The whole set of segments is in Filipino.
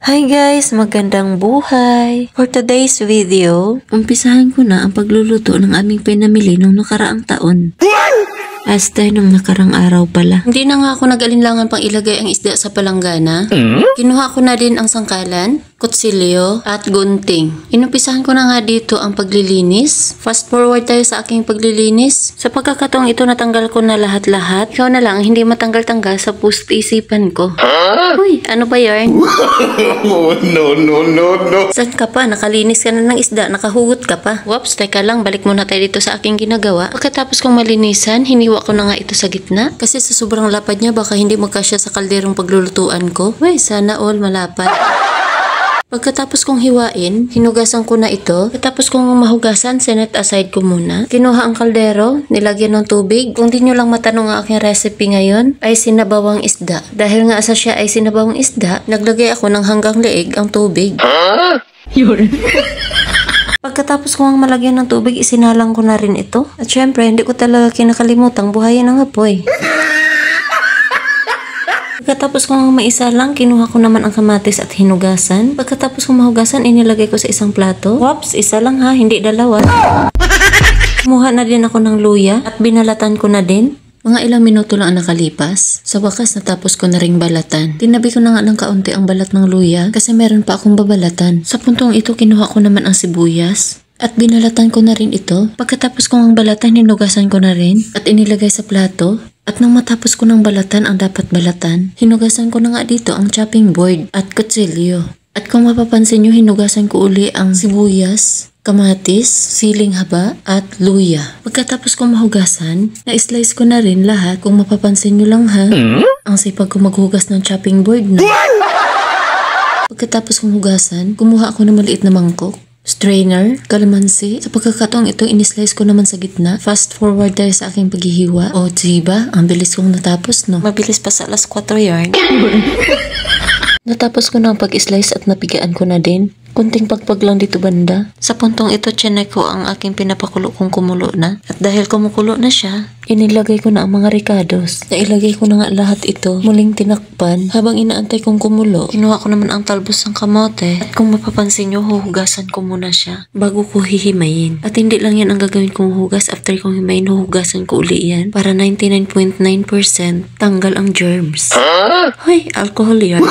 Hi guys! Magandang buhay! For today's video, umpisahan ko na ang pagluluto ng aming pinamili nung nakaraang taon. Hasta nung nakarang araw pala. Hindi na nga ako nag-alinlangan pang ilagay ang isda sa palanggana. Kinuha ko na din ang sangkalan, kutsilyo, at gunting. Inumpisahan ko na nga dito ang paglilinis. Fast forward tayo sa aking paglilinis. Sa pagkakataong ito natanggal ko na lahat-lahat. Ikaw na lang hindi matanggal-tanggal sa puso-isipan ko. Uy, ano ba yarn? No. Saan ka pa? Nakalinis ka na ng isda, nakahugot ka pa. Whoops, teka lang, balik muna tayo dito sa aking ginagawa. Pagkatapos kong malinisan, hiniwa ko na nga ito sa gitna. Kasi sa sobrang lapad niya, baka hindi magkasya sa kalderong paglulutuan ko. Uy, sana all malapad. Pagkatapos kong hiwain, hinugasan ko na ito. Pagkatapos kong mahugasan, sinet aside ko muna. Kinuha ang kaldero, nilagyan ng tubig. Kung di nyo lang matanong ang aking recipe ngayon, ay sinabawang isda. Dahil nga asa siya ay sinabawang isda, naglagay ako ng hanggang leeg ang tubig. Pagkatapos kong malagyan ng tubig, isinalang ko na rin ito. At syempre, hindi ko talaga kinakalimutang buhayin ang apoy. Pagkatapos kong maisa lang, kinuha ko naman ang kamatis at hinugasan. Pagkatapos kong mahugasan, inilagay ko sa isang plato. Whoops, isa lang ha, hindi dalawa. Kumuha na din ako ng luya at binalatan ko na din. Mga ilang minuto lang ang nakalipas. Sa wakas, natapos ko na ring balatan. Tinabi ko na nga ng kaunti ang balat ng luya kasi meron pa akong babalatan. Sa puntong ito, kinuha ko naman ang sibuyas. At binalatan ko na rin ito. Pagkatapos kong ang balatan, hinugasan ko na rin at inilagay sa plato. At nang matapos ko ng balatan ang dapat balatan, hinugasan ko na nga dito ang chopping board at kutsilyo. At kung mapapansin nyo, hinugasan ko uli ang sibuyas, kamatis, siling haba, at luya. Pagkatapos kong mahugasan, na-slice ko na rin lahat. Kung mapapansin nyo lang ha, ang sipag ko maghugas ng chopping board na. Pagkatapos kong hugasan, kumuha ako ng maliit na mangkok, strainer, kalamansi. Sa pagkakataong ito, inislice ko naman sa gitna. Fast forward tayo sa aking paghihiwa. O, diba? Ang bilis kong natapos, no? Mabilis pa sa alas 4 yarn. Natapos ko na ang pag-slice at napigaan ko na din. Kunting pagpag lang dito banda. Sa puntong ito, chinek ko ang aking pinapakulo kung kumulo na. At dahil kumukulo na siya, inilagay ko na ang mga ricados. Nailagay ko na nga lahat ito. Muling tinakpan. Habang inaantay kong kumulo, kinuha ko naman ang talbos ng kamote. At kung mapapansin nyo, huhugasan ko muna siya bago ko hihimayin. At hindi lang yan ang gagawin kong hugas. After kong himayin, huhugasan ko uli yan. Para 99.9% tanggal ang germs. Hoy, alcohol yan.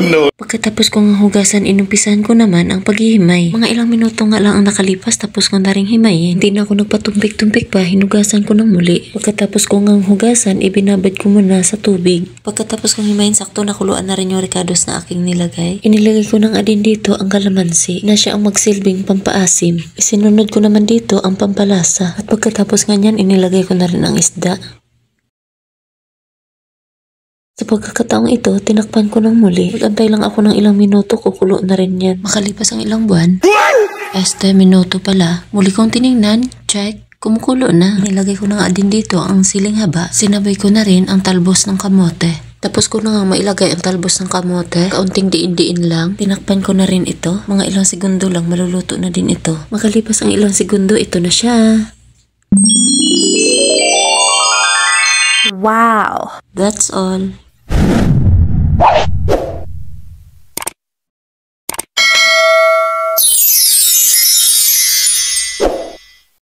No. Pagkatapos kong hugasan, inumpisahan ko naman ang paghihimay. Mga ilang minuto nga lang ang nakalipas tapos ko na rin himayin. Hindi na ako nagpatumpik-tumpik pa, hinugasan ko ng muli. Pagkatapos kong ang hugasan, ibinabad ko muna sa tubig. Pagkatapos kong himayin, sakto nakuluan na rin yung ricados na aking nilagay. Inilagay ko ng adin dito ang kalamansi na siya ang magsilbing pampaasim. Isinunod ko naman dito ang pampalasa. At pagkatapos nga niyan, inilagay ko na rin ang isda. Sa pagkakataong ito, tinakpan ko ng muli. Magantay lang ako ng ilang minuto, kukulo na rin yan. Makalipas ang ilang buwan, minuto pala. Muli kong tinignan, check, kumukulo na. Nilagay ko na nga din dito ang siling haba. Sinabay ko na rin ang talbos ng kamote. Tapos ko na nga mailagay ang talbos ng kamote. Kaunting diin-diin lang. Tinakpan ko na rin ito. Mga ilang segundo lang, maluluto na din ito. Makalipas ang ilang segundo, ito na siya. Wow! That's all.